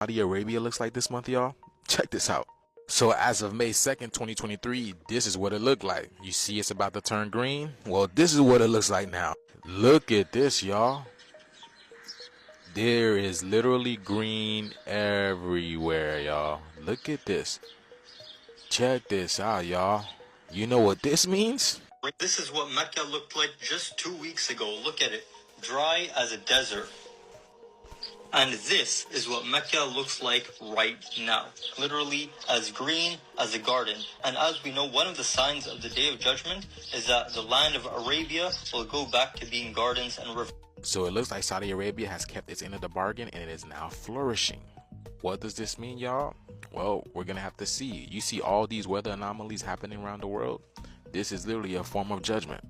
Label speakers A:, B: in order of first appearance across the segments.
A: Saudi Arabia looks like this month, y'all? Check this out. So as of May 2nd, 2023, this is what it looked like. You see it's about to turn green? Well, this is what it looks like now. Look at this, y'all. There is literally green everywhere, y'all. Look at this. Check this out, y'all. You know what this means?
B: This is what Mecca looked like just 2 weeks ago. Look at it. Dry as a desert. And this is what Mecca looks like right now. Literally as green as a garden. And as we know, one of the signs of the Day of Judgment is that the land of Arabia will go back to being gardens and rivers.
A: So it looks like Saudi Arabia has kept its end of the bargain and it is now flourishing. What does this mean, y'all? Well, we're gonna have to see. You see all these weather anomalies happening around the world? This is literally a form of judgment.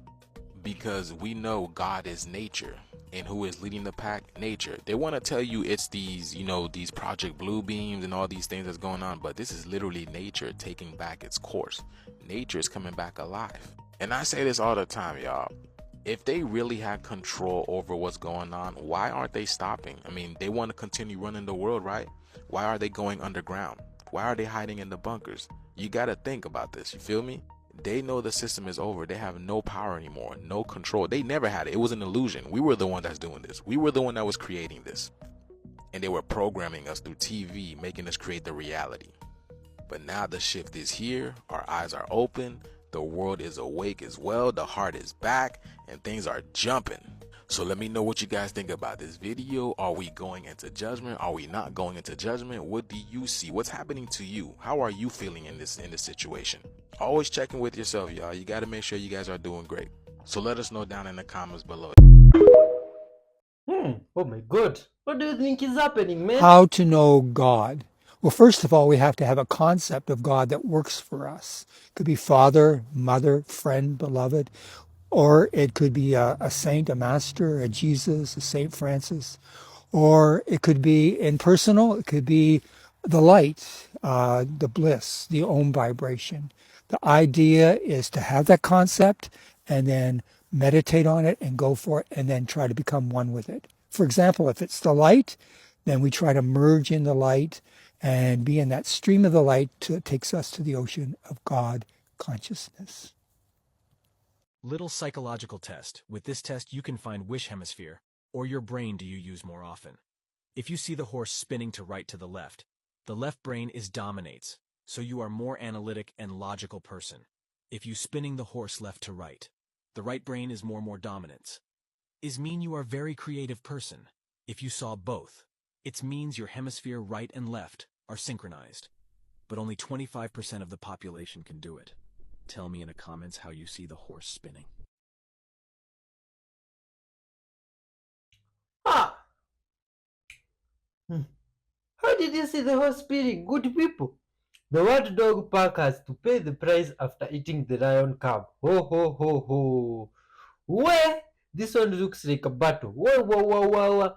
A: Because we know God is nature. And who is leading the pack? Nature. They want to tell you it's these, these Project Blue Beams and all these things that's going on, but this is literally nature taking back its course. Nature is coming back alive. And I say this all the time, y'all. If they really had control over what's going on, why aren't they stopping? I mean, they want to continue running the world, right? Why are they going underground? Why are they hiding in the bunkers? You got to think about this, you feel me? They know the system is over. They have no power anymore, no control. They never had it. It was an illusion. We were the one that's doing this. We were the one that was creating this. And they were programming us through TV, making us create the reality. But now the shift is here. Our eyes are open. The world is awake as well. The heart is back and things are jumping. So let me know what you guys think about this video. Are we going into judgment? Are we not going into judgment? What do you see? What's happening to you? How are you feeling in this situation? Always checking with yourself, y'all. You got to make sure you guys are doing great. So let us know down in the comments below.
C: Oh my God. What do you think is happening, man?
D: How to know God? Well, first of all, we have to have a concept of God that works for us. It could be father, mother, friend, beloved, or it could be a saint, a master, a Jesus, a Saint Francis, or it could be impersonal. It could be the light, the bliss, the Om vibration. The idea is to have that concept and then meditate on it and go for it and then try to become one with it. For example, if it's the light, then we try to merge in the light and be in that stream of the light that takes us to the ocean of God consciousness.
E: Little psychological test. With this test, you can find which hemisphere or your brain do you use more often. If you see the horse spinning to right to the left brain is dominates, so you are more analytic and logical person. If you spinning the horse left to right, the right brain is more dominance. Is mean you are very creative person. If you saw both, it means your hemisphere right and left are synchronized. But only 25% of the population can do it. Tell me in the comments how you see the horse spinning.
C: Ah! How did you see the horse spinning? Good people. The wild dog pack has to pay the price after eating the lion cub. Ho ho ho ho. Where? This one looks like a battle. Whoa whoa whoa whoa whoa.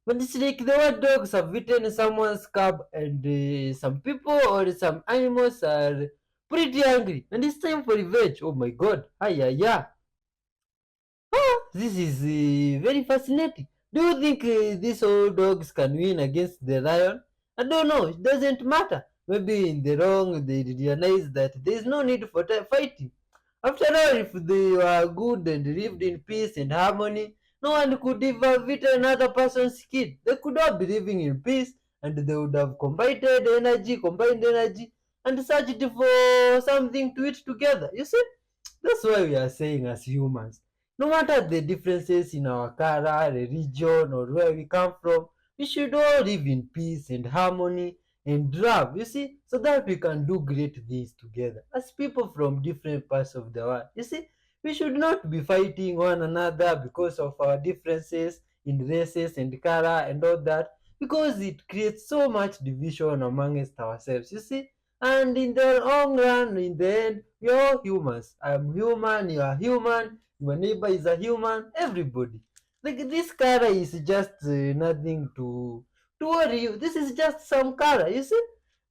C: But it's like the wild dogs have eaten someone's cub and some people or some animals are pretty angry. And it's time for revenge. Oh my God. Hiya, yeah. Ah, this is very fascinating. Do you think these old dogs can win against the lion? I don't know. It doesn't matter. Maybe in the wrong they realize that there is no need for fighting. After all, if they were good and lived in peace and harmony, no one could ever eat another person's kid. They could all be living in peace and they would have combined energy, and searched for something to eat together. You see? That's why we are saying as humans, no matter the differences in our color, religion, or where we come from, we should all live in peace and harmony and love, you see, so that we can do great things together as people from different parts of the world. You see, we should not be fighting one another because of our differences in races and color and all that, because it creates so much division amongst ourselves, you see. And in the long run, in the end, we are all humans. I am human, you are human, your neighbor is a human, everybody. Like this color is just nothing to worry you. This is just some color, you see.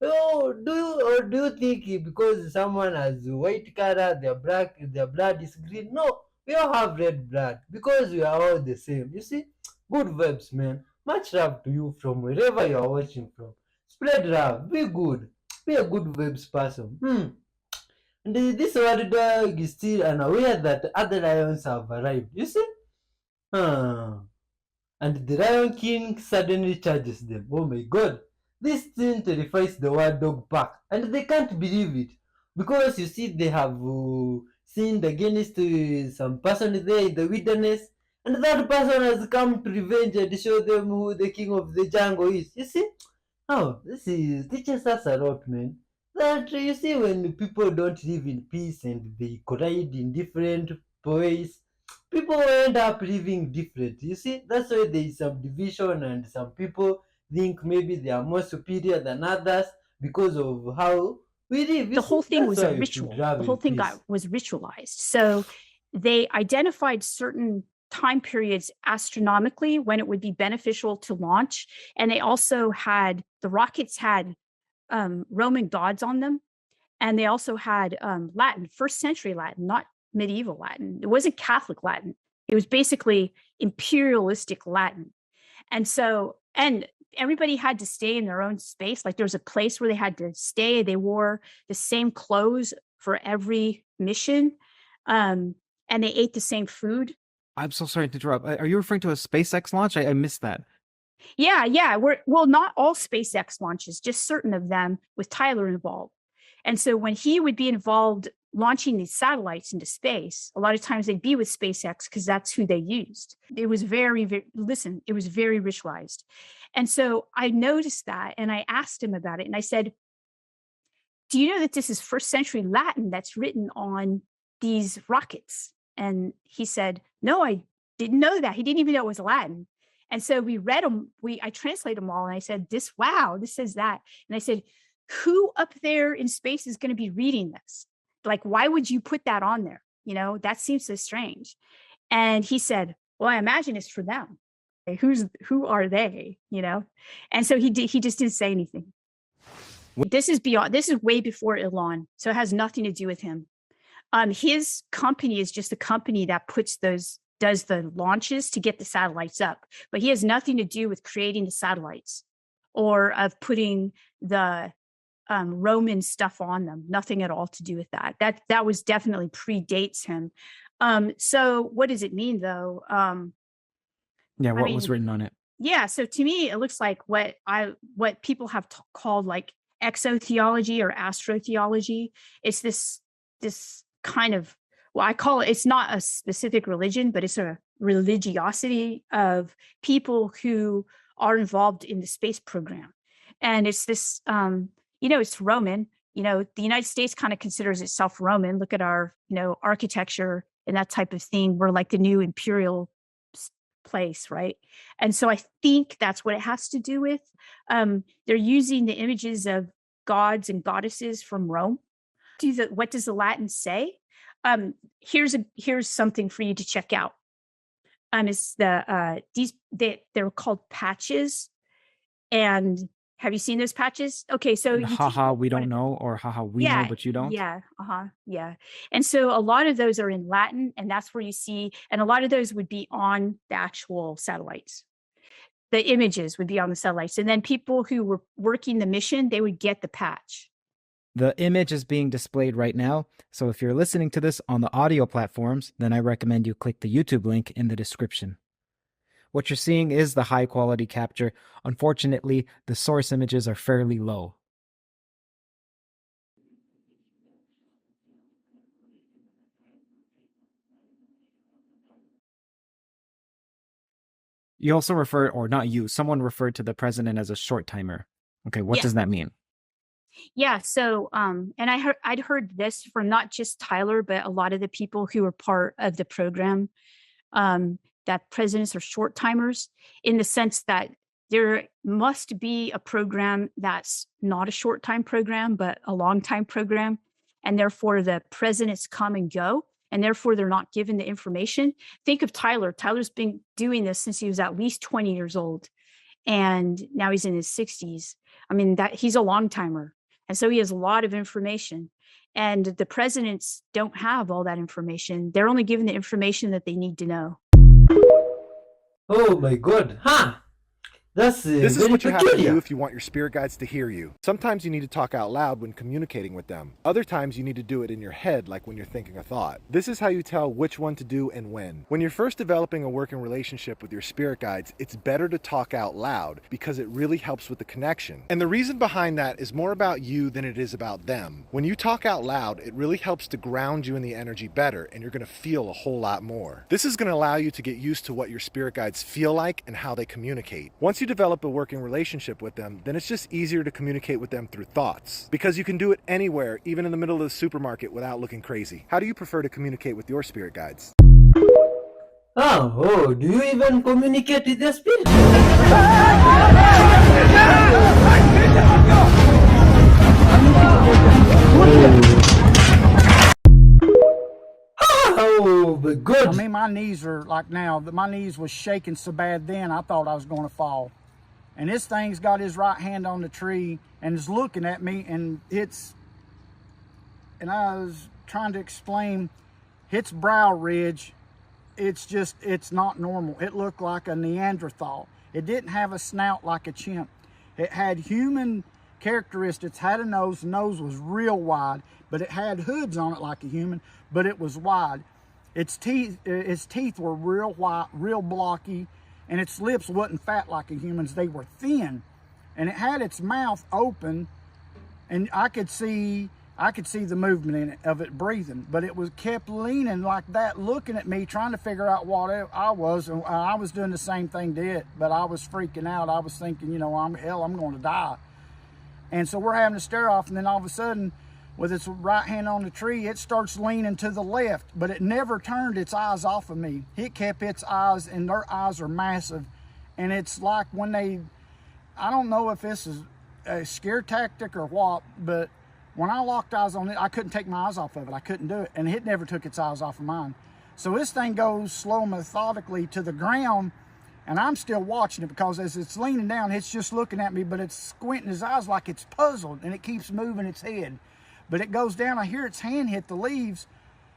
C: Oh, do you think because someone has white color, their blood is green? No, we all have red blood because we are all the same. You see, good vibes, man. Much love to you from wherever you are watching from. Spread love. Be good. Be a good vibes person. And this wild dog is still unaware that other lions have arrived. You see? Huh. And the Lion King suddenly charges them. Oh my god. This thing terrifies the wild dog pack. And they can't believe it. Because you see, they have sinned against some person there in the wilderness. And that person has come to revenge and show them who the king of the jungle is. You see? Oh, this is teaches us a lot, man. That you see, when people don't live in peace and they collide in different ways, people end up living different. You see, that's why there is some division, and some people think maybe they are more superior than others because of how we live. You
F: The
C: see,
F: whole thing
C: that's
F: was a
C: why we should
F: ritual.
C: live
F: The whole
C: in
F: thing
C: peace.
F: was ritualized. So they identified certain time periods astronomically when it would be beneficial to launch. And they also had, the rockets had Roman gods on them. And they also had Latin, first century Latin, not medieval Latin. It wasn't Catholic Latin. It was basically imperialistic Latin. And so, and everybody had to stay in their own space. Like there was a place where they had to stay. They wore the same clothes for every mission. And they ate the same food.
G: I'm so sorry to interrupt. Are you referring to a SpaceX launch? I missed that.
F: Yeah. Well, not all SpaceX launches, just certain of them with Tyler involved. And so when he would be involved launching these satellites into space, a lot of times they'd be with SpaceX because that's who they used. It was it was very ritualized. And so I noticed that and I asked him about it. And I said, do you know that this is first century Latin that's written on these rockets? And he said, no, I didn't know that. He didn't even know it was Latin. And so we read them. I translated them all. And I said, this says that. And I said, who up there in space is going to be reading this? Like, why would you put that on there? You know, that seems so strange. And he said, well, I imagine it's for them. Who are they? You know? And so he just didn't say anything. This is way before Elon. So it has nothing to do with him. His company is just a company that does the launches to get the satellites up, but he has nothing to do with creating the satellites or of putting the Roman stuff on them. Nothing at all to do with that. That was definitely predates him. So what does it mean though?
G: What was written on it?
F: Yeah. So to me, it looks like what people have called like exotheology or astrotheology. It's this kind of, well, I call it's not a specific religion, but it's a religiosity of people who are involved in the space program. And it's this, it's Roman, the United States kind of considers itself Roman. Look at our, architecture and that type of thing. We're like the new imperial place, right? And so I think that's what it has to do with. They're using the images of gods and goddesses from Rome. What does the Latin say? Here's something for you to check out. It's they're called patches. And have you seen those patches? Okay, so
G: haha, we don't know, or haha, we know, but you don't.
F: Yeah, yeah. And so a lot of those are in Latin, and that's where you see, and a lot of those would be on the actual satellites. The images would be on the satellites, and then people who were working the mission, they would get the patch.
G: The image is being displayed right now, so if you're listening to this on the audio platforms, then I recommend you click the YouTube link in the description. What you're seeing is the high quality capture. Unfortunately, the source images are fairly low. You also referred, or not you, someone referred to the president as a short timer. Okay, what does that mean?
F: Yeah, so and I'd heard this from not just Tyler, but a lot of the people who were part of the program, that presidents are short timers, in the sense that there must be a program that's not a short time program, but a long time program. And therefore the presidents come and go, and therefore they're not given the information. Think of Tyler. Tyler's been doing this since he was at least 20 years old. And now he's in his 60s. I mean, he's a long timer. And so he has a lot of information. And the presidents don't have all that information. They're only given the information that they need to know.
C: Oh my god, huh? That's
H: This is
C: very
H: what you have to
C: peculiar.
H: do if you want your spirit guides to hear you. Sometimes you need to talk out loud when communicating with them. Other times you need to do it in your head, like when you're thinking a thought. This is how you tell which one to do and when. When you're first developing a working relationship with your spirit guides, it's better to talk out loud because it really helps with the connection. And the reason behind that is more about you than it is about them. When you talk out loud, it really helps to ground you in the energy better, and you're going to feel a whole lot more. This is going to allow you to get used to what your spirit guides feel like and how they communicate. Once you develop a working relationship with them, then it's just easier to communicate with them through thoughts, because you can do it anywhere, even in the middle of the supermarket, without looking crazy. How do you prefer to communicate with your spirit guides?
C: Oh, do you even communicate with the spirit? Oh my God.
I: I mean, my knees are like now, my knees was shaking so bad then I thought I was going to fall. And this thing's got his right hand on the tree and is looking at me, and I was trying to explain its brow ridge. It's not normal. It looked like a Neanderthal. It didn't have a snout like a chimp. It had human characteristics, had a nose. The nose was real wide, but it had hoods on it like a human, but it was wide. Its teeth were real white, real blocky, and its lips wasn't fat like a human's. They were thin, and it had its mouth open, and I could see the movement in it, of it breathing, but it was kept leaning like that, looking at me, trying to figure out what I was. And I was doing the same thing to it, but I was freaking out. I was thinking, you know, I'm going to die. And so we're having a stare off, and then all of a sudden, with its right hand on the tree, it starts leaning to the left, but it never turned its eyes off of me. It kept its eyes, and their eyes are massive. And it's like when I don't know if this is a scare tactic or what, but when I locked eyes on it, I couldn't take my eyes off of it. I couldn't do it. And it never took its eyes off of mine. So this thing goes slow, methodically to the ground, and I'm still watching it, because as it's leaning down, it's just looking at me, but it's squinting its eyes like it's puzzled, and it keeps moving its head. But it goes down, I hear its hand hit the leaves,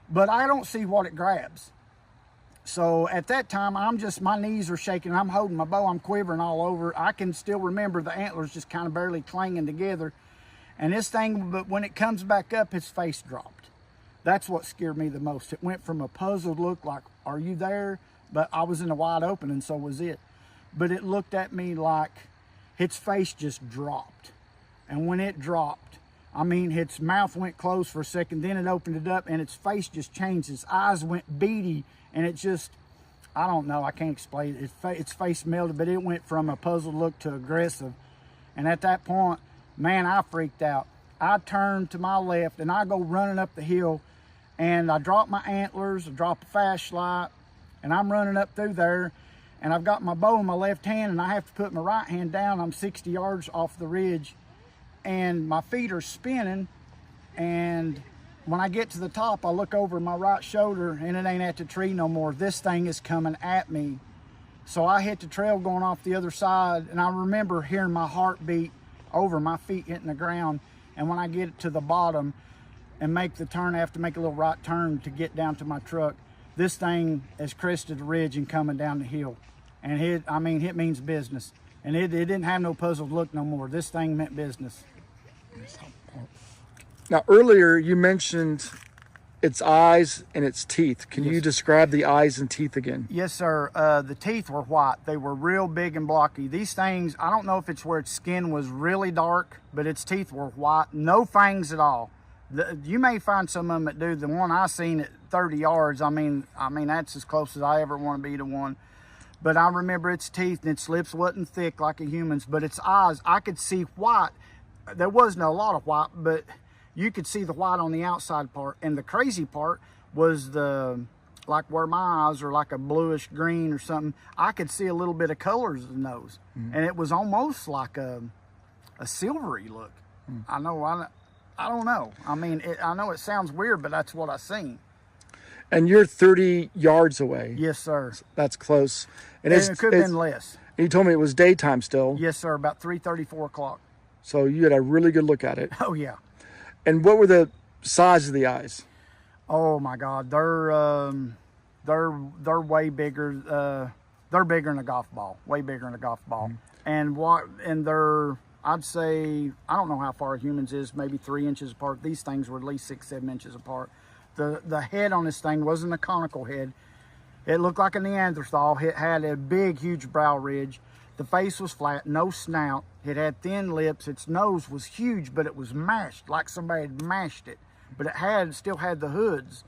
I: but I don't see what it grabs. So at that time, my knees are shaking. I'm holding my bow, I'm quivering all over. I can still remember the antlers just kind of barely clanging together. And this thing, but when it comes back up, its face dropped. That's what scared me the most. It went from a puzzled look like, are you there? But I was in the wide open, and so was it. But it looked at me like its face just dropped. And when it dropped, I mean, its mouth went closed for a second, then it opened it up, and its face just changed. Its eyes went beady, and it just, I don't know, I can't explain it. Its face melted, but it went from a puzzled look to aggressive. And at that point, man, I freaked out. I turned to my left, and I go running up the hill, and I drop my antlers, I drop a flashlight, and I'm running up through there, and I've got my bow in my left hand, and I have to put my right hand down. I'm 60 yards off the ridge, and my feet are spinning, and when I get to the top, I look over my right shoulder, and it ain't at the tree no more. This thing is coming at me. So I hit the trail going off the other side, and I remember hearing my heartbeat over my feet hitting the ground. And when I get to the bottom and make the turn, I have to make a little right turn to get down to my truck. This thing has crested the ridge and coming down the hill. And it means business. And it didn't have no puzzled look no more. This thing meant business.
J: Now, earlier you mentioned its eyes and its teeth. Can you describe the eyes and teeth again?
I: Yes, sir. The teeth were white. They were real big and blocky. These things, I don't know if it's where its skin was really dark, but its teeth were white. No fangs at all. You may find some of them that do. The one I seen at 30 yards, I mean, that's as close as I ever want to be to one. But I remember its teeth, and its lips wasn't thick like a human's, but its eyes, I could see white. There wasn't a lot of white, but you could see the white on the outside part. And the crazy part was like where my eyes are like a bluish green or something, I could see a little bit of colors in those. Mm-hmm. And it was almost like a silvery look. Mm-hmm. I don't know. I mean, I know it sounds weird, but that's what I seen.
J: And you're 30 yards away.
I: Yes, sir.
J: That's close.
I: And it could have been less.
J: And you told me it was daytime still.
I: Yes, sir. About 3:30, 4 o'clock.
J: So you had a really good look at it.
I: Oh, yeah.
J: And what were the size of the eyes?
I: Oh my God, they're way bigger. They're bigger than a golf ball, way bigger than a golf ball. And they're, I'd say, I don't know how far humans is, maybe 3 inches apart. These things were at least 6-7 inches apart. The head on this thing wasn't a conical head. It looked like a Neanderthal. It had a big, huge brow ridge. The face was flat, no snout. It had thin lips. Its nose was huge, but it was mashed, like somebody had mashed it. But it still had the hoods.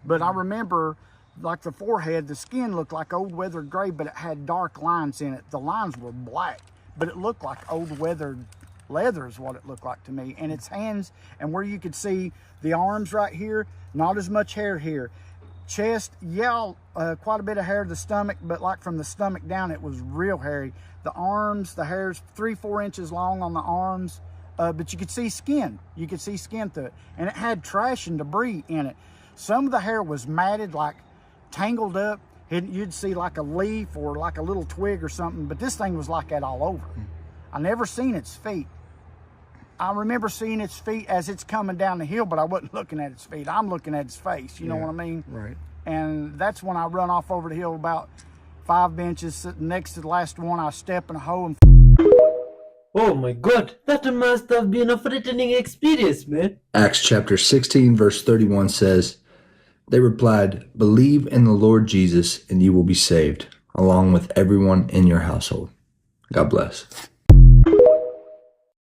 I: But I remember, like the forehead, the skin looked like old weathered gray, but it had dark lines in it. The lines were black, but it looked like old weathered leather is what it looked like to me. And its hands, and where you could see the arms right here, not as much hair here. Chest, yeah, quite a bit of hair. The stomach, but like from the stomach down, it was real hairy. The arms, the hair's 3-4 inches long on the arms, but you could see skin. You could see skin through it. And it had trash and debris in it. Some of the hair was matted, like tangled up. You'd see like a leaf or like a little twig or something, but this thing was like that all over. I never seen its feet. I remember seeing its feet as it's coming down the hill, but I wasn't looking at its feet. I'm looking at its face, you know what I mean?
J: Right.
I: And that's when I run off over the hill about 5 benches, sitting next to the last one. I step in a hole and...
C: Oh my god, that must have been a frightening experience, man.
K: Acts chapter 16 verse 31 says, "They replied, 'Believe in the Lord Jesus and you will be saved, along with everyone in your household.' God bless."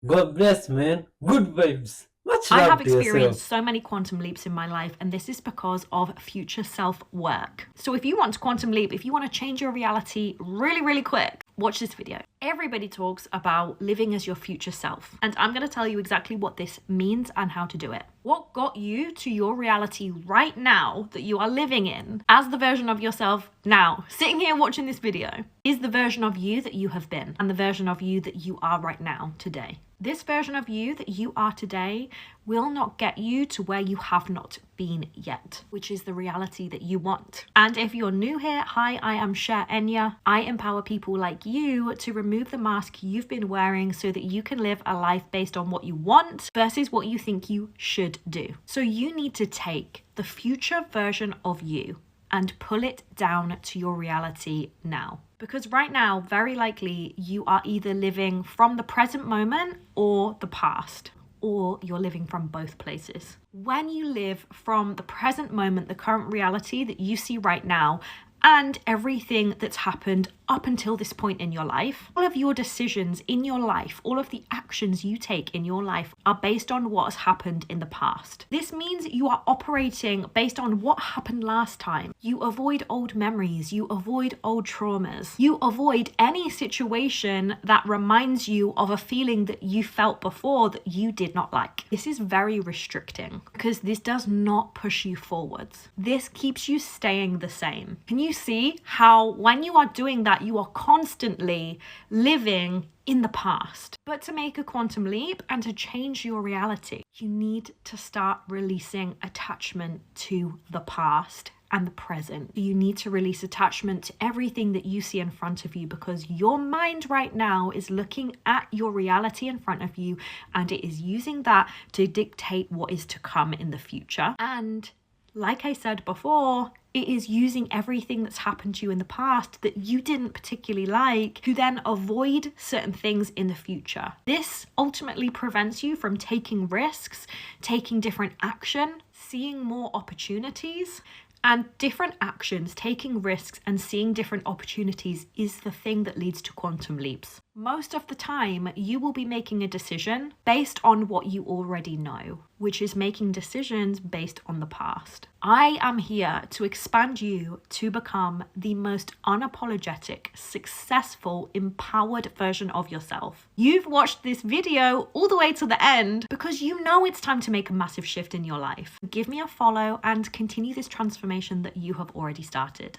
C: God bless, man. Good vibes. Much
L: I
C: love
L: have
C: to yourself.
L: experienced so many quantum leaps in my life, and this is because of future self work. So if you want to quantum leap, if you want to change your reality really, really quick, watch this video. Everybody talks about living as your future self, and I'm going to tell you exactly what this means and how to do it. What got you to your reality right now that you are living in as the version of yourself now, sitting here watching this video, is the version of you that you have been and the version of you that you are right now today. This version of you that you are today will not get you to where you have not been yet, which is the reality that you want. And if you're new here, hi, I am Cher Enya. I empower people like you to remove the mask you've been wearing so that you can live a life based on what you want versus what you think you should do. So you need to take the future version of you and pull it down to your reality now. Because right now, very likely, you are either living from the present moment or the past, or you're living from both places. When you live from the present moment, the current reality that you see right now, and everything that's happened up until this point in your life, all of your decisions in your life, all of the actions you take in your life are based on what has happened in the past. This means you are operating based on what happened last time. You avoid old memories, you avoid old traumas, you avoid any situation that reminds you of a feeling that you felt before that you did not like. This is very restricting because this does not push you forwards. This keeps you staying the same. Can you see how when you are doing that, you are constantly living in the past? But to make a quantum leap and to change your reality, you need to start releasing attachment to the past and the present. You need to release attachment to everything that you see in front of you, because your mind right now is looking at your reality in front of you and it is using that to dictate what is to come in the future. And like I said before, it is using everything that's happened to you in the past that you didn't particularly like to then avoid certain things in the future. This ultimately prevents you from taking risks, taking different action, seeing more opportunities. And different actions, taking risks and seeing different opportunities is the thing that leads to quantum leaps. Most of the time, you will be making a decision based on what you already know, which is making decisions based on the past. I am here to expand you to become the most unapologetic, successful, empowered version of yourself. You've watched this video all the way to the end because you know it's time to make a massive shift in your life. Give me a follow and continue this transformation that you have already started.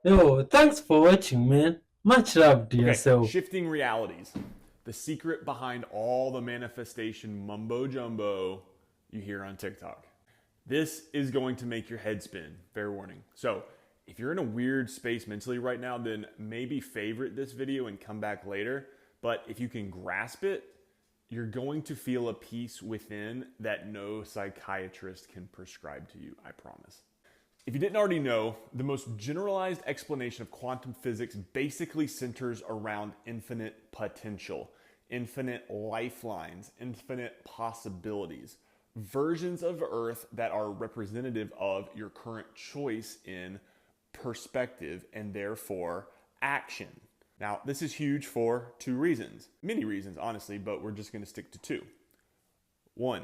C: Yo, thanks for watching, man. Much love to yourself.
M: Shifting realities. The secret behind all the manifestation mumbo jumbo you hear on TikTok. This is going to make your head spin, fair warning. So if you're in a weird space mentally right now, then maybe favorite this video and come back later. But if you can grasp it, you're going to feel a peace within that no psychiatrist can prescribe to you, I promise. If you didn't already know, the most generalized explanation of quantum physics basically centers around infinite potential, infinite lifelines, infinite possibilities, versions of Earth that are representative of your current choice in perspective and therefore action. Now, this is huge for two reasons, many reasons, honestly, but we're just going to stick to two. One,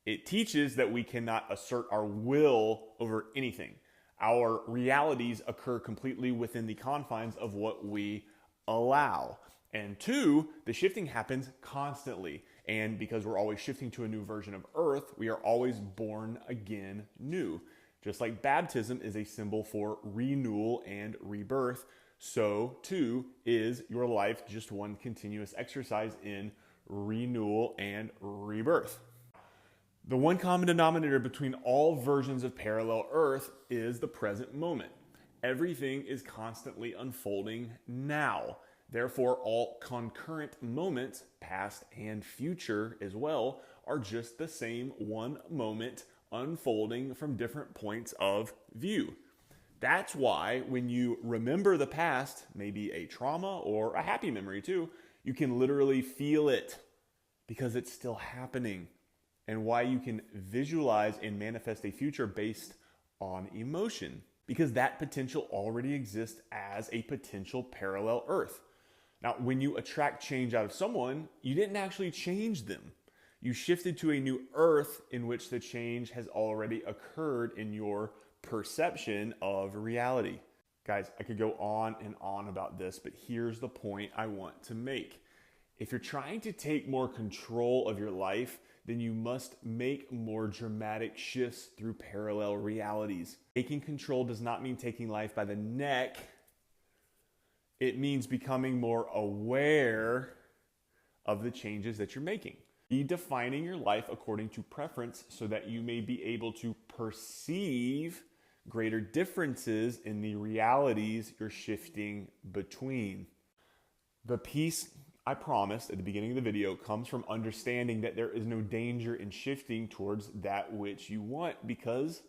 M: it teaches that we cannot assert our will over anything. Our realities occur completely within the confines of what we allow. And two, the shifting happens constantly. And because we're always shifting to a new version of Earth, we are always born again new. Just like baptism is a symbol for renewal and rebirth, so too is your life just one continuous exercise in renewal and rebirth. The one common denominator between all versions of parallel Earth is the present moment. Everything is constantly unfolding now. Therefore, all concurrent moments, past and future as well, are just the same one moment unfolding from different points of view. That's why when you remember the past, maybe a trauma or a happy memory too, you can literally feel it because it's still happening. And why you can visualize and manifest a future based on emotion, because that potential already exists as a potential parallel Earth. Now, when you attract change out of someone, you didn't actually change them. You shifted to a new Earth in which the change has already occurred in your perception of reality. Guys, I could go on and on about this, but here's the point I want to make. If you're trying to take more control of your life, then you must make more dramatic shifts through parallel realities. Taking control does not mean taking life by the neck. It means becoming more aware of the changes that you're making. Redefining your life according to preference so that you may be able to perceive greater differences in the realities you're shifting between. The peace I promised at the beginning of the video comes from understanding that there is no danger in shifting towards that which you want because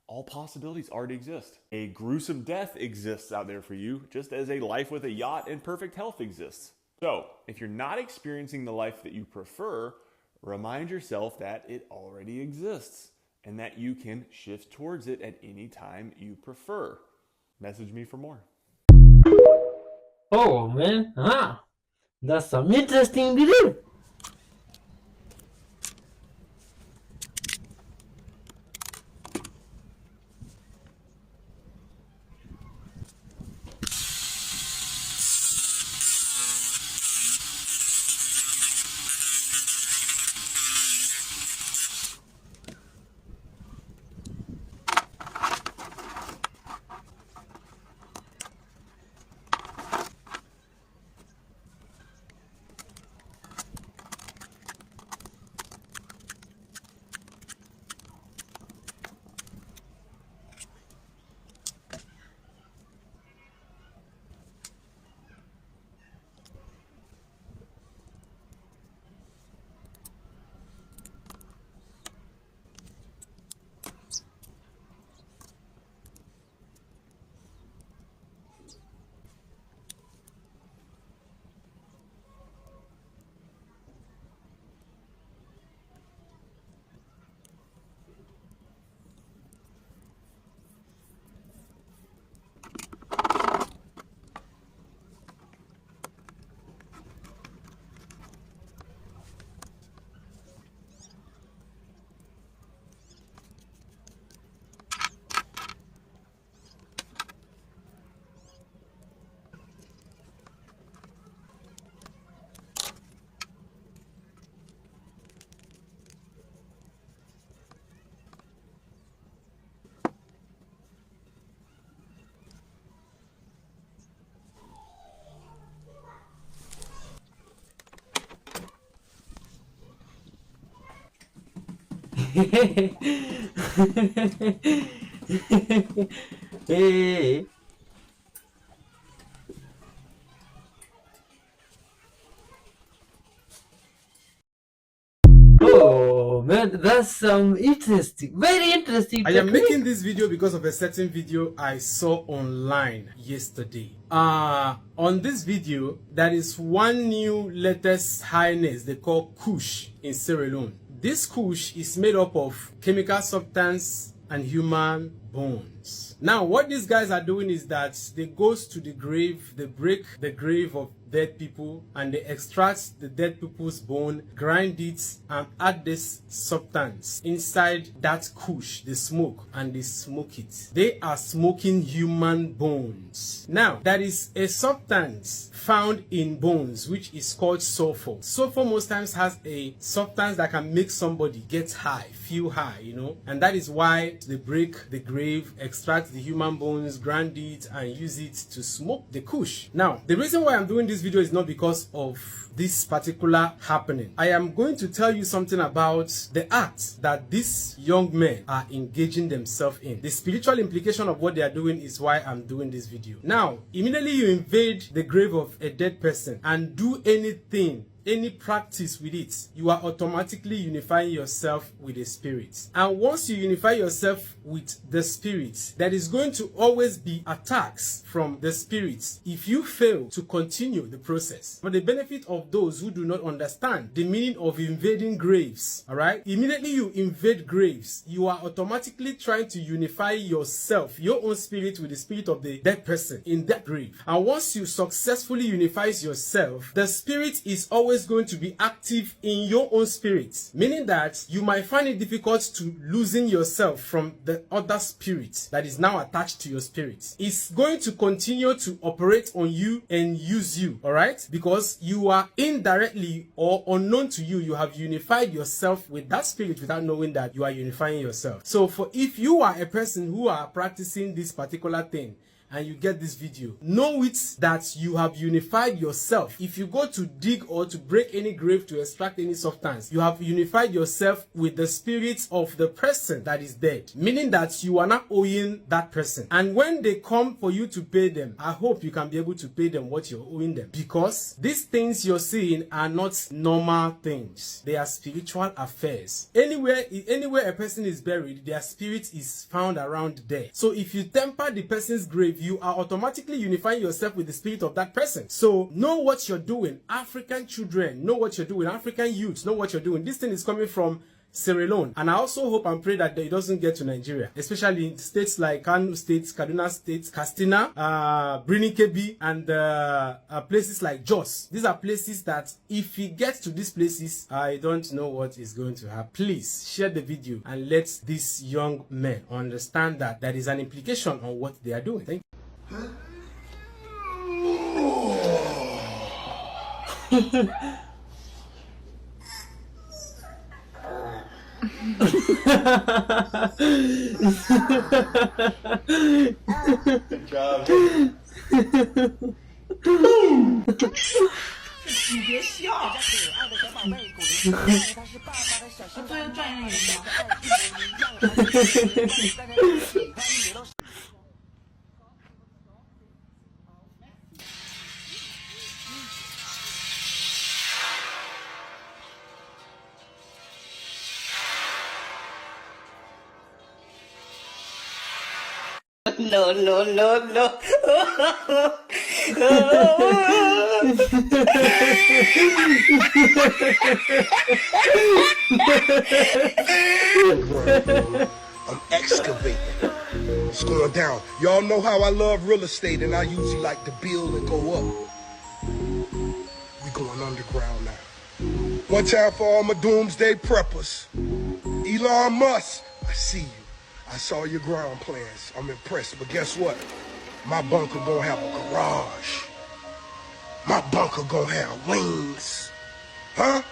M: all possibilities already exist. A gruesome death exists out there for you, just as a life with a yacht and perfect health exists. So, if you're not experiencing the life that you prefer, remind yourself that it already exists and that you can shift towards it at any time you prefer. Message me for more.
C: Oh man, that's some interesting belief. Hey. Oh man, that's interesting. Very interesting.
N: I am making this video because of a certain video I saw online yesterday. On this video, there is one new latest highness they call Kush in Sierra Leone. This Kush is made up of chemical substance and human bones. Now, what these guys are doing is that they go to the grave, they break the grave of dead people, and they extract the dead people's bone, grind it, and add this substance inside that kush, the smoke, and they smoke it. They are smoking human bones. Now, there is a substance found in bones which is called sulfur. Sulfur most times has a substance that can make somebody get high, feel high, you know, and that is why they break the grave, extract the human bones, grind it, and use it to smoke the kush. Now, the reason why I'm doing this video is not because of this particular happening. I am going to tell you something about the act that these young men are engaging themselves in. The spiritual implication of what they are doing is why I'm doing this video. Now, immediately you invade the grave of a dead person and do anything, any practice with it, you are automatically unifying yourself with the spirit. And once you unify yourself with the spirit, there is going to always be attacks from the spirits if you fail to continue the process. For the benefit of those who do not understand the meaning of invading graves, all right? Immediately you invade graves, you are automatically trying to unify yourself, your own spirit, with the spirit of the dead person in that grave. And once you successfully unify yourself, the spirit is always going to be active in your own spirit, meaning that you might find it difficult to loosen yourself from the other spirit that is now attached to your spirit. It's going to continue to operate on you and use you, all right? Because you are indirectly or unknown to you, you have unified yourself with that spirit without knowing that you are unifying yourself. So if you are a person who are practicing this particular thing, and you get this video, know it that you have unified yourself. If you go to dig or to break any grave to extract any substance, you have unified yourself with the spirit of the person that is dead, meaning that you are not owing that person. And when they come for you to pay them, I hope you can be able to pay them what you're owing them, because these things you're seeing are not normal things. They are spiritual affairs. Anywhere a person is buried, their spirit is found around there. So if you temper the person's grave, you are automatically unifying yourself with the spirit of that person. So know what you're doing. African children, know what you're doing. African youths, know what you're doing. This thing is coming from Sierra Leone, and I also hope and pray that it doesn't get to Nigeria, especially in states like Kano State, Kaduna State, Katsina, Birnin-Kebbi, and places like Jos. These are places that if it gets to these places, I don't know what is going to happen. Please share the video and let these young men understand that there is an implication on what they are doing. Thank you.
B: Good job.
O: 你别笑。可爱的小宝贝，古灵精怪，他是爸爸的小心肝。转眼一样。No, no, no, no.
P: I'm excavating. It's going down. Y'all know how I love real estate, and I usually like to build and go up. We going underground now. One time for all my doomsday preppers. Elon Musk, I see you. I saw your ground plans. I'm impressed, but guess what? My bunker gonna have a garage. My bunker gonna have wings. Huh?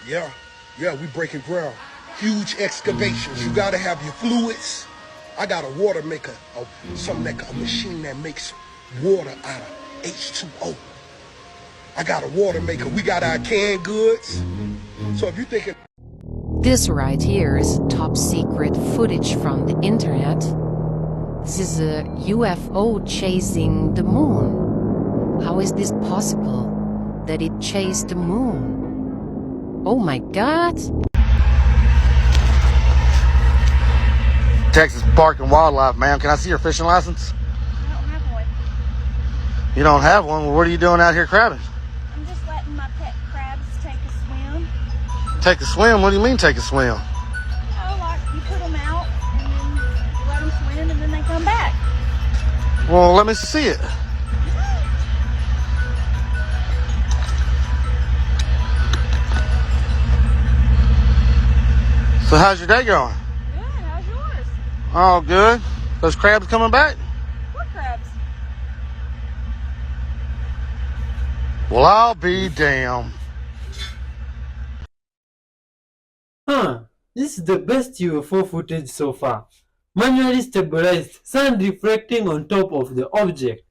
P: Yeah, we breaking ground. Huge excavations. You gotta have your fluids. I got a water maker, a machine that makes water out of H2O. I got a water maker. We got our canned goods. So if you're thinking...
Q: This right here is top secret footage from the internet. This is a UFO chasing the moon. How is this possible that it chased the moon? Oh my God!
R: Texas Park and Wildlife, ma'am. Can I see your fishing license?
S: I don't have one.
R: You don't have one? Well, what are you doing out here crabbing?
S: I'm just letting my pet crabs take a swim.
R: Take a swim? What do you mean take a swim?
S: Oh, like you put them out and then you let them swim and then they come back.
R: Well, let me see it. So how's your day going?
S: Good, how's yours?
R: Oh, good. Those crabs coming back?
S: What crabs?
R: Well, I'll be damned.
C: This is the best UFO footage so far. Manually stabilized, sun reflecting on top of the object.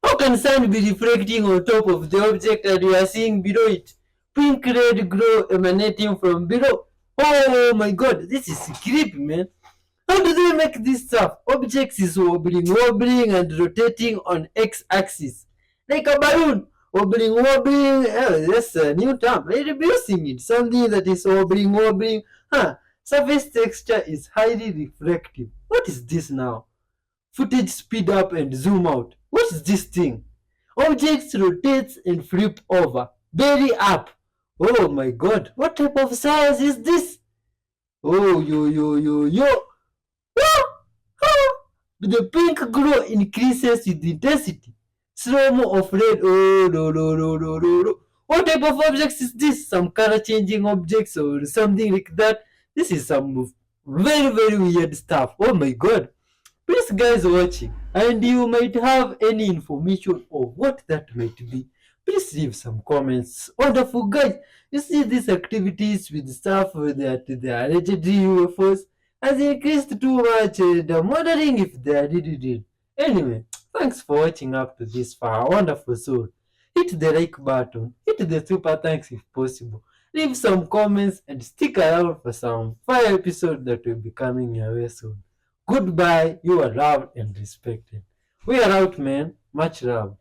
C: How can sun be reflecting on top of the object and you are seeing below it? Pink red glow emanating from below. Oh my god, this is creepy, man. How do they make this stuff? Objects is wobbling and rotating on x-axis. Like a balloon. Wobbling. Oh, that's a new term. I'm using it. Something that is wobbling. Surface texture is highly reflective. What is this now? Footage speed up and zoom out. What is this thing? Objects rotates and flip over. Belly up. Oh my god. What type of science is this? Oh, yo. The pink glow increases with intensity. Slow-mo of red. Oh, no. What type of objects is this? Some color changing objects or something like that? This is some very, very weird stuff. Oh my god. Please guys watching, and you might have any information of what that might be. Please leave some comments. Wonderful guys. You see these activities with stuff that they are allegedly UFOs has increased too much and I'm wondering if they are really real. Anyway, thanks for watching up to this far. Wonderful soul. Hit the like button. Hit the super thanks if possible. Leave some comments and stick around for some fire episode that will be coming your way soon. Goodbye. You are loved and respected. We are out, man. Much love.